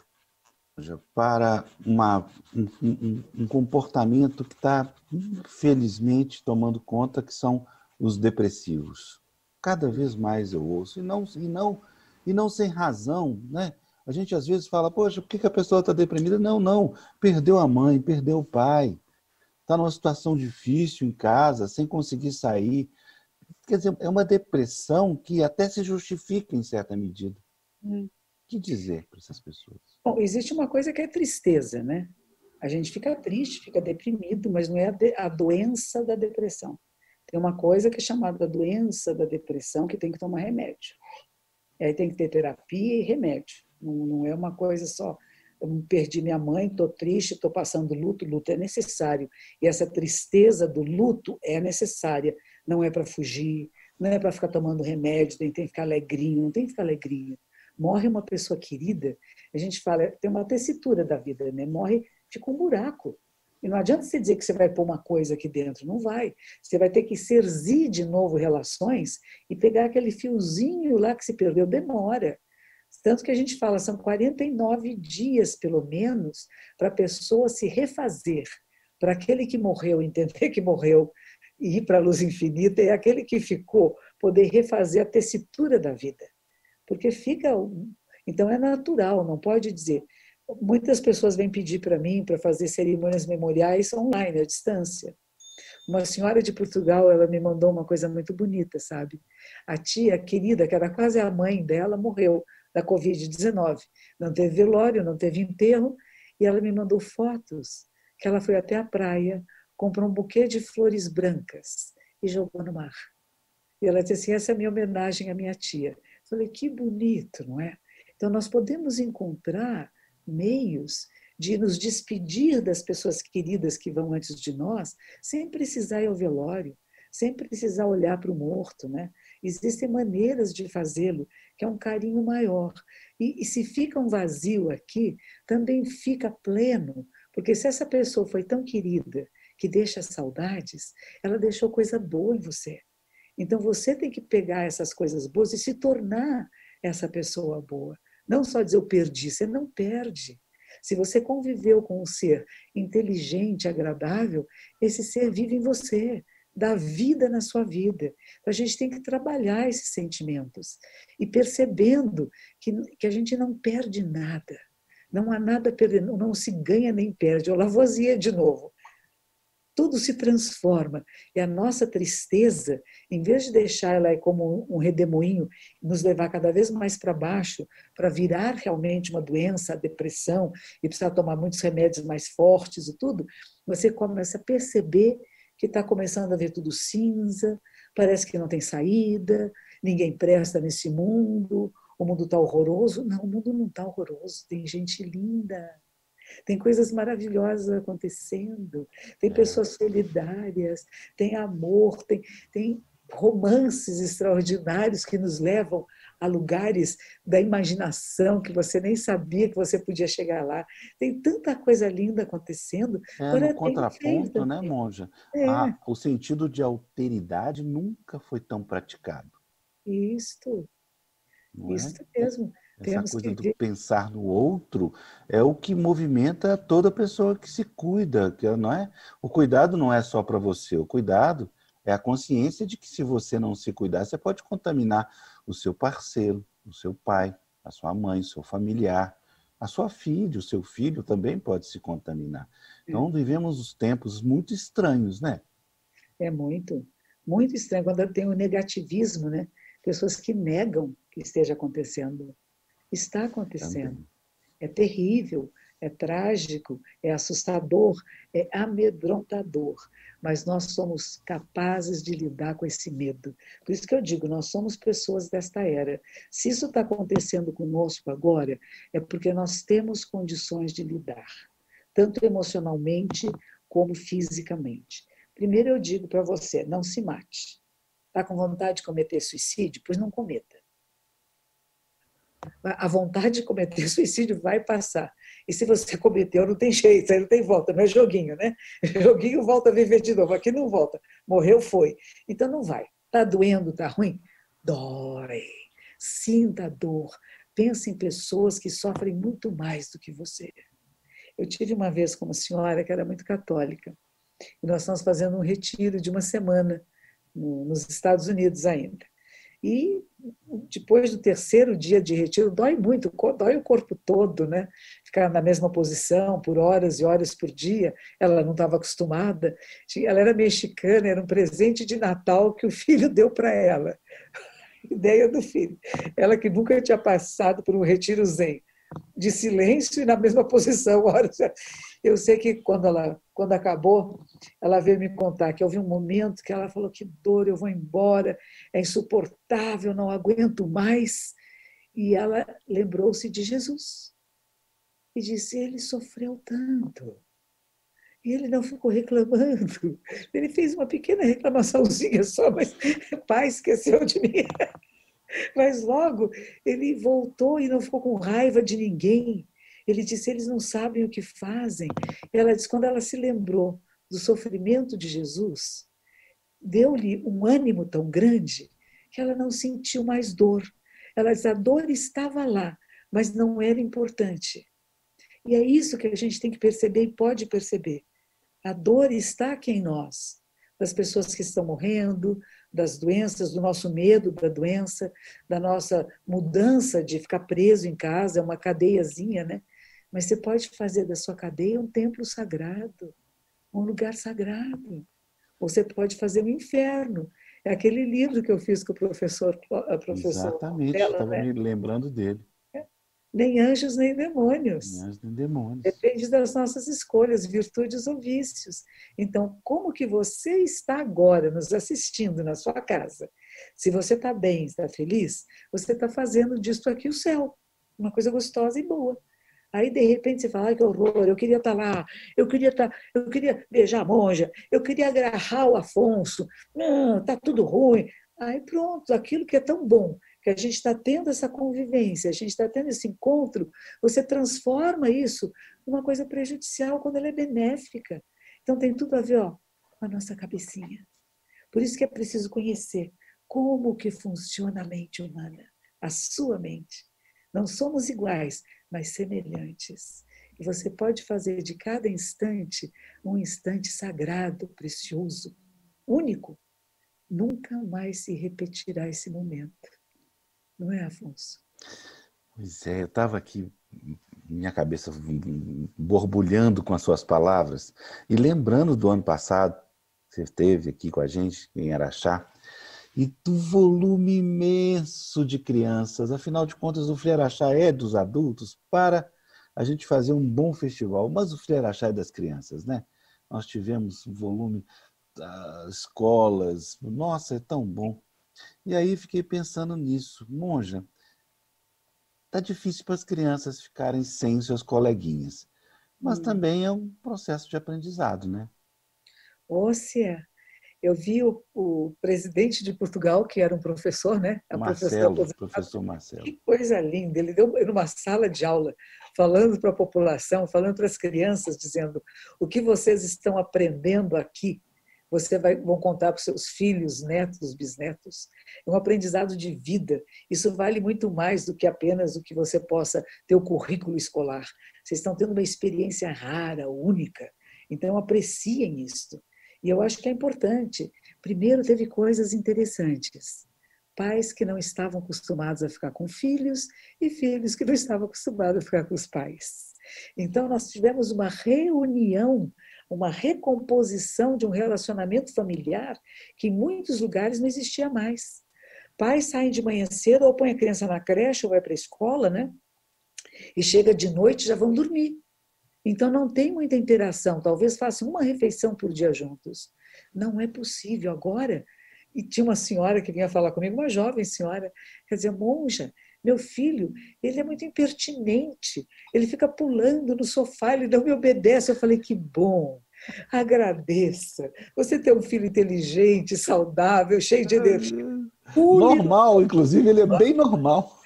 para um comportamento que está, infelizmente, tomando conta, que são os depressivos? Cada vez mais eu ouço, e não sem razão, né? A gente às vezes fala, poxa, por que a pessoa está deprimida? Não, perdeu a mãe, perdeu o pai, está numa situação difícil em casa, sem conseguir sair. Quer dizer, é uma depressão que até se justifica em certa medida. Hum. O que dizer para essas pessoas? Bom, existe uma coisa que é tristeza, né? A gente fica triste, fica deprimido, mas não é a doença da depressão. Tem uma coisa que é chamada doença da depressão, que tem que tomar remédio. E aí tem que ter terapia e remédio. Não é uma coisa só. Eu perdi minha mãe, estou triste, estou passando luto. Luto é necessário. E essa tristeza do luto é necessária. Não é para fugir, não é para ficar tomando remédio, tem que ficar alegrinho, não tem que ficar alegrinho. Morre uma pessoa querida, a gente fala, tem uma tessitura da vida, né? Morre, fica um buraco. E não adianta você dizer que você vai pôr uma coisa aqui dentro, não vai. Você vai ter que serzir de novo relações e pegar aquele fiozinho lá que se perdeu, demora. Tanto que a gente fala, são 49 dias, pelo menos, para a pessoa se refazer. Para aquele que morreu entender que morreu e ir para a luz infinita, e aquele que ficou poder refazer a tessitura da vida. Porque fica. Então é natural, não pode dizer. Muitas pessoas vêm pedir para mim para fazer cerimônias memoriais online, à distância. Uma senhora de Portugal, ela me mandou uma coisa muito bonita, sabe? A tia querida, que era quase a mãe dela, morreu da Covid-19. Não teve velório, não teve enterro, e ela me mandou fotos que ela foi até a praia, comprou um buquê de flores brancas e jogou no mar. E ela disse assim, essa é a minha homenagem à minha tia. Eu falei, que bonito, não é? Então, nós podemos encontrar meios de nos despedir das pessoas queridas que vão antes de nós, sem precisar ir ao velório, sem precisar olhar para o morto, né? Existem maneiras de fazê-lo, que é um carinho maior. E se fica um vazio aqui, também fica pleno, porque se essa pessoa foi tão querida, que deixa saudades, ela deixou coisa boa em você. Então você tem que pegar essas coisas boas e se tornar essa pessoa boa. Não só dizer eu perdi, você não perde. Se você conviveu com um ser inteligente, agradável, esse ser vive em você, dá vida na sua vida. Então, a gente tem que trabalhar esses sentimentos e percebendo que a gente não perde nada. Não há nada a perder, não se ganha nem perde. O Lavoisier de novo. tudo se transforma. E a nossa tristeza, em vez de deixar ela como um redemoinho, nos levar cada vez mais para baixo, para virar realmente uma doença, a depressão, e precisar tomar muitos remédios mais fortes e tudo, você começa a perceber que está começando a ver tudo cinza, parece que não tem saída, ninguém presta nesse mundo, o mundo está horroroso. Não, o mundo não está horroroso, tem gente linda, tem coisas maravilhosas acontecendo, tem pessoas solidárias, tem amor, tem romances extraordinários que nos levam a lugares da imaginação que você nem sabia que você podia chegar lá. Tem tanta coisa linda acontecendo. No Agora tem o feio contraponto, né, também. monja? É, O sentido de alteridade nunca foi tão praticado, isto, não é? isto mesmo. Essa Temos coisa que do ver. pensar no outro é o que movimenta toda pessoa que se cuida, que não é? O cuidado não é só para você, o cuidado é a consciência de que se você não se cuidar, você pode contaminar o seu parceiro, o seu pai, a sua mãe, o seu familiar, a sua filha, o seu filho também pode se contaminar. Então vivemos os tempos muito estranhos, né? É muito, muito estranho quando tem o negativismo, né? Pessoas que negam que esteja acontecendo. Está acontecendo. Também. É terrível, é trágico, é assustador, é amedrontador, mas nós somos capazes de lidar com esse medo. Por isso que eu digo, nós somos pessoas desta era. Se isso está acontecendo conosco agora, é porque nós temos condições de lidar, tanto emocionalmente como fisicamente. Primeiro eu digo para você, não se mate. Está com vontade de cometer suicídio? Pois não cometa. A vontade de cometer suicídio vai passar. E se você cometeu, não tem jeito, aí não tem volta, não é joguinho, né? Joguinho volta a viver de novo, aqui não volta. Morreu, foi. Então não vai. Está doendo, está ruim? Dói. Sinta a dor. Pense em pessoas que sofrem muito mais do que você. Eu tive uma vez com uma senhora que era muito católica, e nós estamos fazendo um retiro de uma semana nos Estados Unidos ainda. E depois do terceiro dia de retiro, dói muito, dói o corpo todo, né? Ficar na mesma posição por horas e horas por dia. Ela não estava acostumada. Ela era mexicana, era um presente de Natal que o filho deu para ela. Ideia do filho. Ela que nunca tinha passado por um retiro zen, de silêncio e na mesma posição. Eu sei que quando acabou, ela veio me contar que houve um momento que ela falou: que dor, eu vou embora, é insuportável, não aguento mais. E ela lembrou-se de Jesus e disse: ele sofreu tanto. E ele não ficou reclamando. Ele fez uma pequena reclamaçãozinha só, mas pai, esqueceu de mim. Mas logo ele voltou e não ficou com raiva de ninguém. Ele disse: eles não sabem o que fazem. Ela disse: quando ela se lembrou do sofrimento de Jesus, deu-lhe um ânimo tão grande que ela não sentiu mais dor. Ela disse: a dor estava lá, mas não era importante. E é isso que a gente tem que perceber e pode perceber. A dor está aqui em nós, das pessoas que estão morrendo, das doenças, do nosso medo da doença, da nossa mudança de ficar preso em casa, é uma cadeiazinha, né? Mas você pode fazer da sua cadeia um templo sagrado, um lugar sagrado. Ou você pode fazer um inferno. É aquele livro que eu fiz com o professor Exatamente, dela, estava né? me lembrando dele. Nem anjos, nem demônios. Anjos e demônios. Depende das nossas escolhas, virtudes ou vícios. Então, como que você está agora nos assistindo na sua casa? Se você está bem, está feliz, você está fazendo disso aqui o céu, uma coisa gostosa e boa. Aí, de repente, você fala: ai, que horror, eu queria estar lá, eu queria beijar a monja, eu queria agarrar o Afonso, não, está tudo ruim. Aí pronto, aquilo que é tão bom, que a gente está tendo essa convivência, a gente está tendo esse encontro, você transforma isso numa coisa prejudicial quando ela é benéfica. Então tem tudo a ver, ó, com a nossa cabecinha. Por isso que é preciso conhecer como que funciona a mente humana, a sua mente. Não somos iguais, mas semelhantes. E você pode fazer de cada instante um instante sagrado, precioso, único. Nunca mais se repetirá esse momento. Não é, Afonso? Pois é, eu estava aqui minha cabeça borbulhando com as suas palavras, e lembrando do ano passado, você esteve aqui com a gente em Araxá, e do volume imenso de crianças. Afinal de contas, o Fleiraxá é dos adultos para a gente fazer um bom festival, mas o Fleiraxá é das crianças, né? Nós tivemos um volume das escolas, nossa, é tão bom. E aí fiquei pensando nisso, monja, tá difícil para as crianças ficarem sem seus coleguinhas, mas Hum. também é um processo de aprendizado, né? Ócia, eu vi o presidente de Portugal, que era um professor, né? A professor Marcelo, aposentado. professor Marcelo. Que coisa linda! Ele deu numa sala de aula, falando para a população, falando para as crianças, dizendo: o que vocês estão aprendendo aqui, vão contar para os seus filhos, netos, bisnetos. É um aprendizado de vida. Isso vale muito mais do que apenas o que você possa ter o currículo escolar. Vocês estão tendo uma experiência rara, única. Então, apreciem isso. E eu acho que é importante. Primeiro, teve coisas interessantes. Pais que não estavam acostumados a ficar com filhos e filhos que não estavam acostumados a ficar com os pais. Então, nós tivemos uma reunião, uma recomposição de um relacionamento familiar que em muitos lugares não existia mais. Pais saem de manhã cedo ou põem a criança na creche ou vai para a escola, né? E chega de noite e já vão dormir. Então, não tem muita interação. Talvez façam uma refeição por dia juntos. Não é possível agora. E tinha uma senhora que vinha falar comigo, uma jovem senhora, quer dizer, monja, meu filho, ele é muito impertinente, ele fica pulando no sofá, ele não me obedece. Eu falei, que bom, agradeça. Você tem um filho inteligente, saudável, cheio de energia. Pule no, Normal, inclusive, ele é bem normal.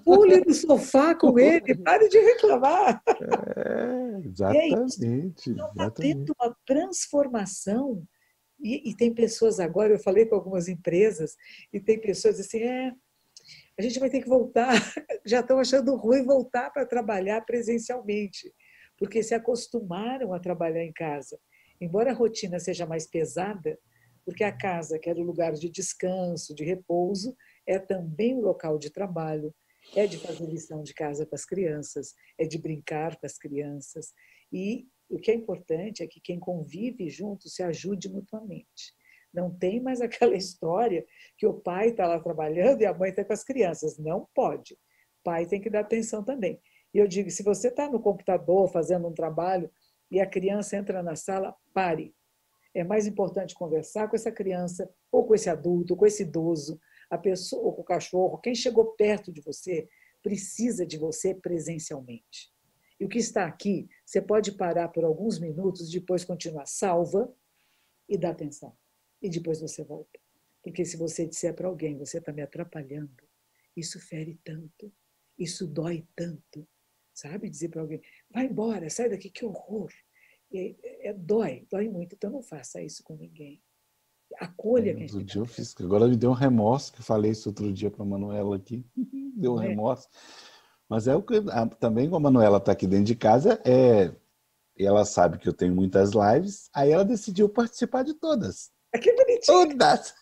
pule no sofá com ele, pare de reclamar. E é isso. Exatamente, Então, está tendo exatamente. uma transformação. E tem pessoas agora, eu falei com algumas empresas, e tem pessoas assim, a gente vai ter que voltar, já estão achando ruim voltar para trabalhar presencialmente, porque se acostumaram a trabalhar em casa. Embora a rotina seja mais pesada, porque a casa, que era o lugar de descanso, de repouso, é também o local de trabalho, é de fazer lição de casa com as crianças, é de brincar com as crianças. E o que é importante é que quem convive junto se ajude mutuamente. Não tem mais aquela história que o pai está lá trabalhando e a mãe está com as crianças. Não pode. O pai tem que dar atenção também. E eu digo, se você está no computador fazendo um trabalho e a criança entra na sala, pare. É mais importante conversar com essa criança, ou com esse adulto, ou com esse idoso, a pessoa, ou com o cachorro. Quem chegou perto de você precisa de você presencialmente. E o que está aqui, você pode parar por alguns minutos, depois continuar salva e dar atenção. E depois você volta. Porque se você disser para alguém, você está me atrapalhando, isso fere tanto, isso dói tanto. Sabe? Dizer para alguém, vai embora, sai daqui, que horror. Dói muito, então não faça isso com ninguém. Acolha quem Outro estiver dia eu perto. fiz, agora me deu um remorso, que eu falei isso outro dia para a Manuela aqui, deu um Não é? remorso. Mas é o que também como a Manuela está aqui dentro de casa, ela sabe que eu tenho muitas lives, aí ela decidiu participar de todas. Ah, que bonitinho. Todas!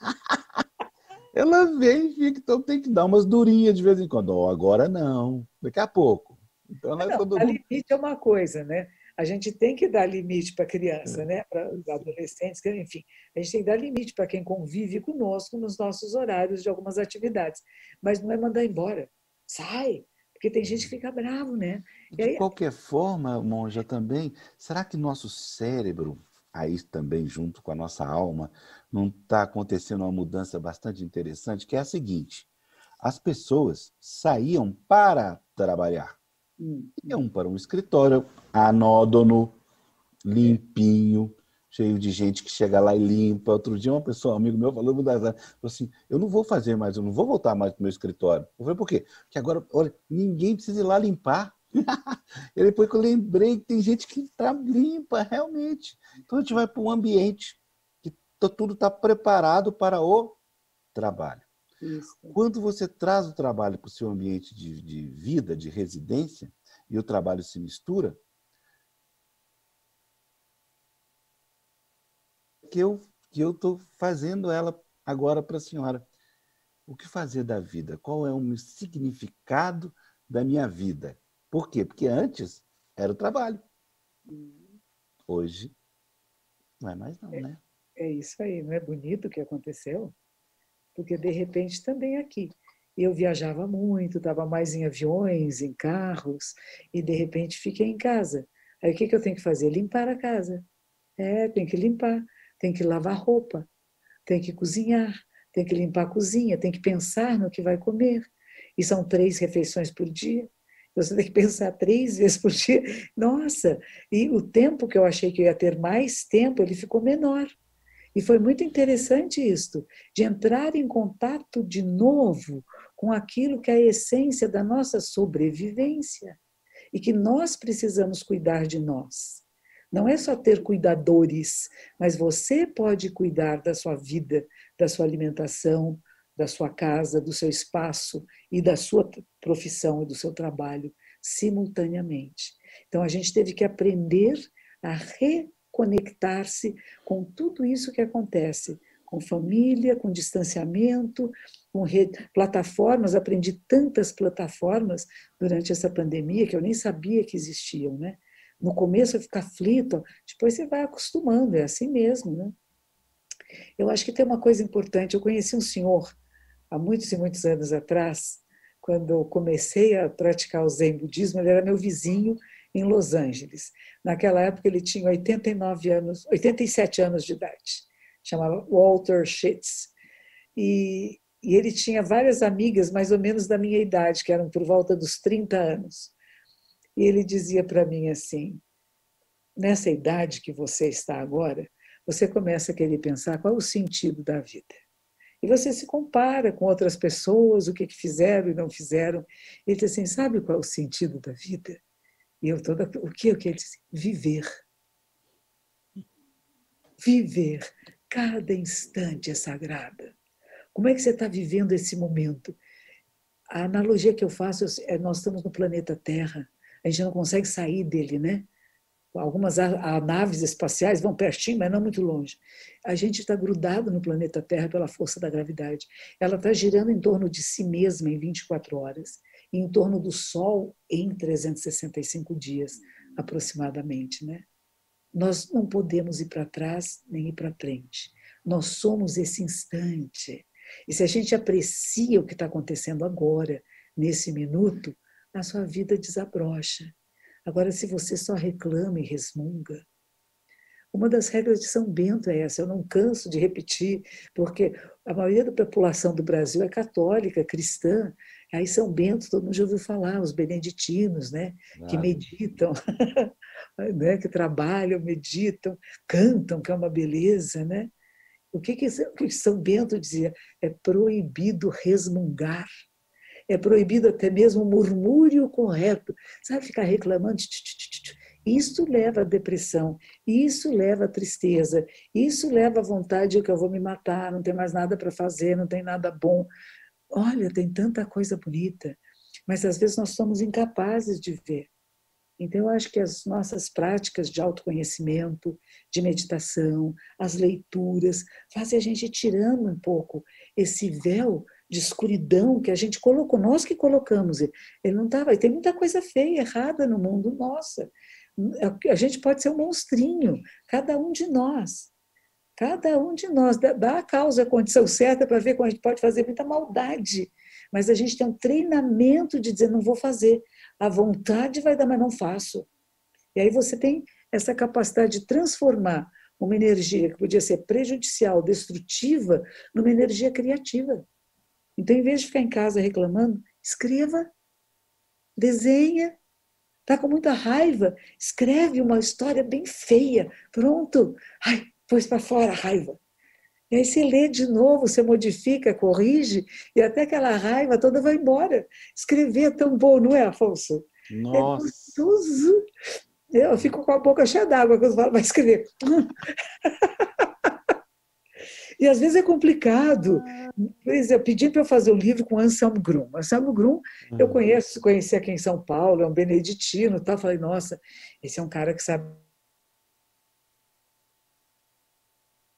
Ela vem e fica, então tem que dar umas durinhas de vez em quando. Oh, agora não, daqui a pouco. Então ela Não, todo dar mundo. limite é uma coisa, né? A gente tem que dar limite para a criança, né? Para os adolescentes, enfim. A gente tem que dar limite para quem convive conosco nos nossos horários de algumas atividades. Mas não é mandar embora. Sai! Porque tem gente que fica bravo, né? E De aí, qualquer forma, Monja, também, será que nosso cérebro, aí também junto com a nossa alma, não está acontecendo uma mudança bastante interessante, que é a seguinte: as pessoas saíam para trabalhar, iam para um escritório anódono, é, limpinho, cheio de gente que chega lá e limpa. Outro dia uma pessoa, um amigo meu, falou assim, eu não vou fazer mais, eu não vou voltar mais para o meu escritório. Eu falei, por quê? Porque agora, olha, ninguém precisa ir lá limpar. E depois que eu lembrei que tem gente que tá limpa, realmente. Então a gente vai para um ambiente que tudo está preparado para o trabalho. isso. Quando você traz o trabalho para o seu ambiente de vida, de residência, e o trabalho se mistura, que eu estou fazendo ela agora para a senhora. O que fazer da vida? Qual é o significado da minha vida? Por quê? Porque antes era o trabalho. Hoje não é mais não, né? É isso aí, não é bonito o que aconteceu? Porque, de repente, também aqui. Eu viajava muito, estava mais em aviões, em carros, e, de repente, fiquei em casa. Aí, o que eu tenho que fazer? Limpar a casa. Tem que limpar, tem que lavar roupa, tem que cozinhar, tem que limpar a cozinha, tem que pensar no que vai comer. E são 3 refeições por dia. Você tem que pensar 3 vezes por dia. Nossa! E o tempo que eu achei que eu ia ter mais tempo, ele ficou menor. E foi muito interessante isto, de entrar em contato de novo com aquilo que é a essência da nossa sobrevivência e que nós precisamos cuidar de nós. Não é só ter cuidadores, mas você pode cuidar da sua vida, da sua alimentação, da sua casa, do seu espaço e da sua profissão e do seu trabalho simultaneamente. Então a gente teve que aprender a reconectar-se com tudo isso que acontece, com família, com distanciamento, com plataformas. Aprendi tantas plataformas durante essa pandemia que eu nem sabia que existiam, né? No começo eu fico aflito, depois você vai acostumando, é assim mesmo, né? Eu acho que tem uma coisa importante. Eu conheci um senhor há muitos e muitos anos atrás, quando eu comecei a praticar o Zen budismo. Ele era meu vizinho em Los Angeles. Naquela época ele tinha 89 anos, 87 anos de idade. Chamava Walter Schitz. E ele tinha várias amigas mais ou menos da minha idade, que eram por volta dos 30 anos. E ele dizia para mim assim: nessa idade que você está agora, você começa a querer pensar qual é o sentido da vida. E você se compara com outras pessoas, o que fizeram e não fizeram. Ele diz assim: sabe qual é o sentido da vida? E eu toda, o que eu quero dizer? Viver. Viver. Cada instante é sagrada. Como é que você está vivendo esse momento? A analogia que eu faço é: nós estamos no planeta Terra, a gente não consegue sair dele, né? Algumas naves espaciais vão pertinho, mas não muito longe. A gente está grudado no planeta Terra pela força da gravidade. Ela está girando em torno de si mesma em 24 horas, e em torno do Sol em 365 dias, aproximadamente, né? Nós não podemos ir para trás nem ir para frente. Nós somos esse instante. E se a gente aprecia o que está acontecendo agora, nesse minuto, a sua vida desabrocha. Agora, se você só reclama e resmunga, uma das regras de São Bento é essa, eu não canso de repetir, porque a maioria da população do Brasil é católica, cristã. Aí São Bento, todo mundo já ouviu falar, os beneditinos, né, que meditam, né, que trabalham, meditam, cantam, que é uma beleza, né? O que São Bento dizia? É proibido resmungar. É proibido até mesmo o murmúrio correto. Sabe, ficar reclamando? Isso leva à depressão, isso leva à tristeza, isso leva à vontade de que eu vou me matar, não tem mais nada para fazer, não tem nada bom. Olha, tem tanta coisa bonita, mas às vezes nós somos incapazes de ver. Então, eu acho que as nossas práticas de autoconhecimento, de meditação, as leituras, fazem a gente ir tirando um pouco esse véu de escuridão que a gente colocou, nós que colocamos. Ele não estava. Tem muita coisa feia, errada no mundo, nossa. A gente pode ser um monstrinho, cada um de nós. Cada um de nós dá a causa, a condição certa para ver como a gente pode fazer muita maldade. Mas a gente tem um treinamento de dizer: não vou fazer. A vontade vai dar, mas não faço. E aí você tem essa capacidade de transformar uma energia que podia ser prejudicial, destrutiva, numa energia criativa. Então, em vez de ficar em casa reclamando, escreva, desenha. Está com muita raiva, escreve uma história bem feia. Pronto. Ai, pôs para fora a raiva. E aí você lê de novo, você modifica, corrige, e até aquela raiva toda vai embora. Escrever é tão bom, não é, Afonso? É Nossa! gostoso. Eu fico com a boca cheia d'água quando eu falo, vai escrever. E às vezes é complicado. Por exemplo, pedi para eu fazer um livro com Anselmo Grum. Anselmo Grum, eu conheci aqui em São Paulo, é um beneditino, tá? Falei: nossa, esse é um cara que sabe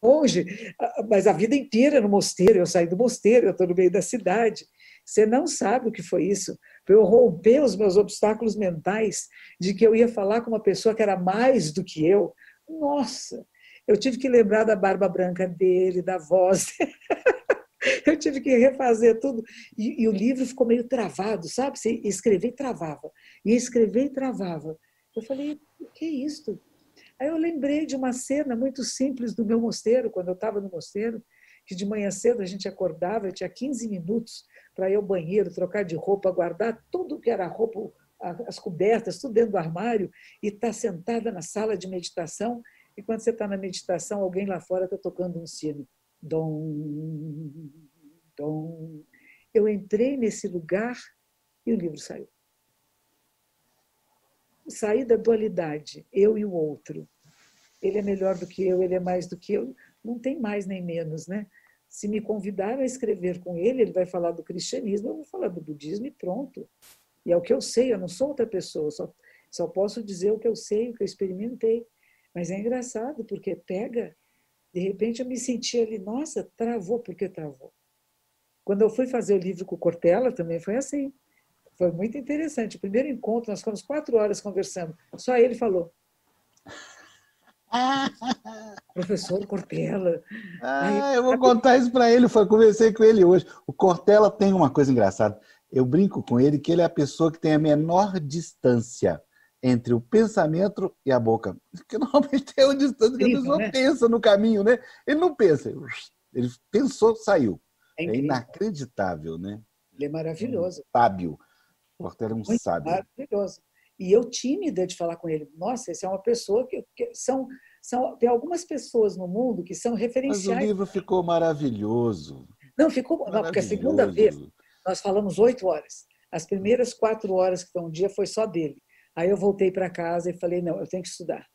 longe, mas a vida inteira no mosteiro. Eu saí do mosteiro, eu estou no meio da cidade. Você não sabe o que foi isso. para eu romper os meus obstáculos mentais de que eu ia falar com uma pessoa que era mais do que eu. Nossa, eu tive que lembrar da barba branca dele, da voz. Eu tive que refazer tudo. E o livro ficou meio travado, sabe? Você escrever e travava. E escrever e travava. Eu falei, o que é isso? Aí eu lembrei de uma cena muito simples do meu mosteiro, quando eu estava no mosteiro, que de manhã cedo a gente acordava, eu tinha 15 minutos para ir ao banheiro, trocar de roupa, guardar tudo que era roupa, as cobertas, tudo dentro do armário, e estar sentada na sala de meditação. E quando você está na meditação, alguém lá fora está tocando um sino. Dom, dom. Eu entrei nesse lugar e o livro saiu. Saí da dualidade, eu e o outro. Ele é melhor do que eu, ele é mais do que eu. Não tem mais nem menos, né? Se me convidaram a escrever com ele, ele vai falar do cristianismo, eu vou falar do budismo e pronto. E é o que eu sei, eu não sou outra pessoa, só posso dizer o que eu sei, o que eu experimentei. Mas é engraçado, porque pega, de repente eu me senti ali, nossa, travou, por que travou? Quando eu fui fazer o livro com o Cortella, também foi assim. Foi muito interessante. O primeiro encontro, nós ficamos 4 horas conversando. Só ele falou, professor Cortella. Aí, Eu vou contar isso para ele. Eu conversei com ele hoje. O Cortella tem uma coisa engraçada. Eu brinco com ele que ele é a pessoa que tem a menor distância entre o pensamento e a boca. Porque normalmente tem uma distância que a incrível, pessoa né? pensa no caminho, né? Ele não pensa. Ele pensou, saiu. É É incrível. inacreditável, né? Ele é Um maravilhoso. sábio. O Cortella é um Muito sábio. maravilhoso. E eu tímida de falar com ele. Nossa, esse é uma pessoa tem algumas pessoas no mundo que são Mas o referenciais. livro ficou maravilhoso. Não, ficou. Não, porque a segunda vez Maravilhoso. nós falamos 8 horas. As primeiras 4 horas, que foi um dia, foi só dele. Aí eu voltei para casa e falei: não, eu tenho que estudar.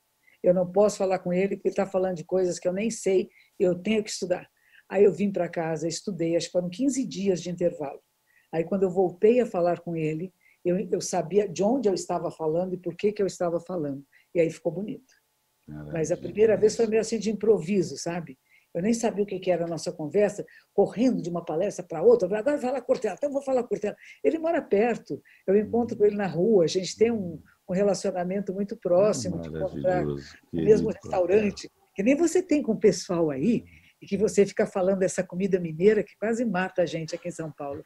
Eu não posso falar com ele, porque ele está falando de coisas que eu nem sei, eu tenho que estudar. Aí eu vim para casa, estudei, acho que foram 15 dias de intervalo. Aí, quando eu voltei a falar com ele, eu sabia de onde eu estava falando e por que eu estava falando. E aí ficou bonito. Mas a primeira vez foi Maravilhoso. meio assim de improviso, sabe? Eu nem sabia o que era a nossa conversa, correndo de uma palestra para outra. Agora vai falar Cortella, então eu vou falar Cortella. Ele mora perto, eu encontro com ele na rua, a gente tem um relacionamento muito próximo, de encontrar Maravilhoso, no mesmo querido Cortella. restaurante, que nem você tem com o pessoal aí, e que você fica falando dessa comida mineira que quase mata a gente aqui em São Paulo.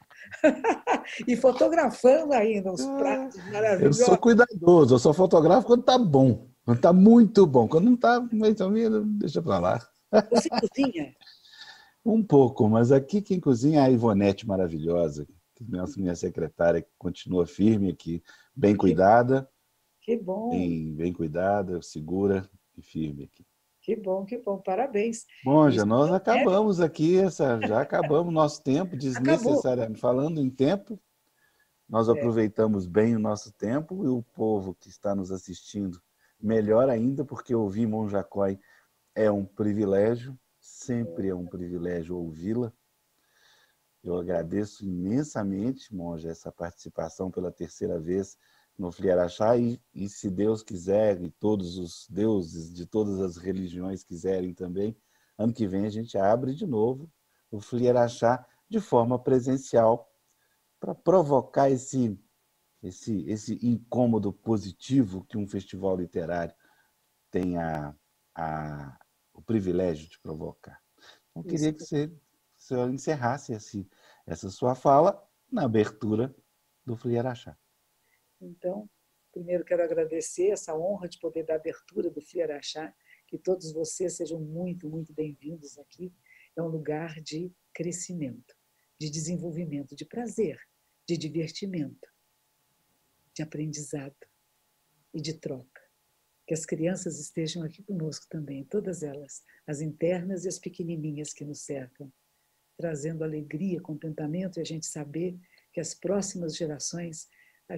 E fotografando ainda uns pratos Eu sou maravilhosos. cuidadoso, eu sou fotógrafo quando tá bom, quando tá muito bom. Quando não tá, então deixa para lá. Você cozinha? Um pouco, mas aqui quem cozinha é a Ivonete maravilhosa, minha secretária, que continua firme aqui, bem Que, cuidada, que bom, bem cuidada, segura e firme aqui. que bom, que bom. Parabéns. Bom, já Isso nós é um mérito. acabamos aqui, já acabamos nosso tempo, Acabou. desnecessariamente. Falando em tempo, nós É, aproveitamos bem o nosso tempo e o povo que está nos assistindo, melhor ainda, porque ouvir Monjacói é um privilégio, sempre é um privilégio ouvi-la. Eu agradeço imensamente, Monja, essa participação pela terceira vez no Fliaraxá e se Deus quiser, e todos os deuses de todas as religiões quiserem também, ano que vem a gente abre de novo o Fliaraxá de forma presencial para provocar esse incômodo positivo que um festival literário tem o privilégio de provocar. Eu queria isso. que você encerrasse essa sua fala na abertura do Flieraxá. Então, primeiro quero agradecer essa honra de poder dar abertura do Fliaraxá, que todos vocês sejam muito, muito bem-vindos aqui. É um lugar de crescimento, de desenvolvimento, de prazer, de divertimento, de aprendizado e de troca. Que as crianças estejam aqui conosco também, todas elas, as internas e as pequenininhas que nos cercam, trazendo alegria, contentamento e a gente saber que as próximas gerações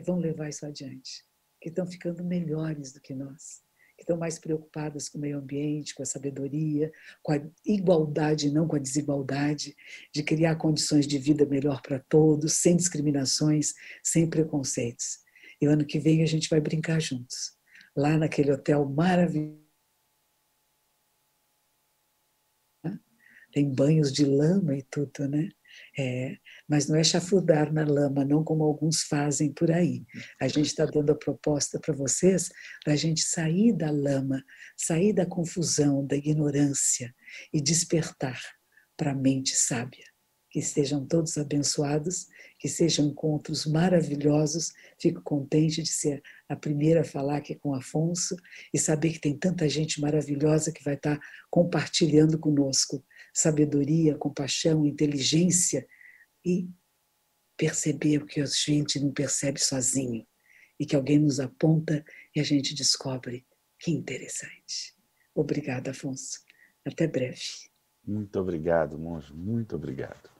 vão levar isso adiante, que estão ficando melhores do que nós, que estão mais preocupadas com o meio ambiente, com a sabedoria, com a igualdade, não com a desigualdade, de criar condições de vida melhor para todos, sem discriminações, sem preconceitos. E o ano que vem a gente vai brincar juntos, lá naquele hotel maravilhoso. Tem banhos de lama e tudo, né? É, mas não é chafurdar na lama, não como alguns fazem por aí. A gente está dando a proposta para vocês da gente sair da lama, sair da confusão, da ignorância e despertar para a mente sábia. Que estejam todos abençoados, que sejam encontros maravilhosos. Fico contente de ser a primeira a falar aqui com o Afonso e saber que tem tanta gente maravilhosa que vai estar compartilhando conosco sabedoria, compaixão, inteligência e perceber o que a gente não percebe sozinho e que alguém nos aponta e a gente descobre. Que interessante. Obrigada, Afonso. Até breve. Muito obrigado, monge. Muito obrigado.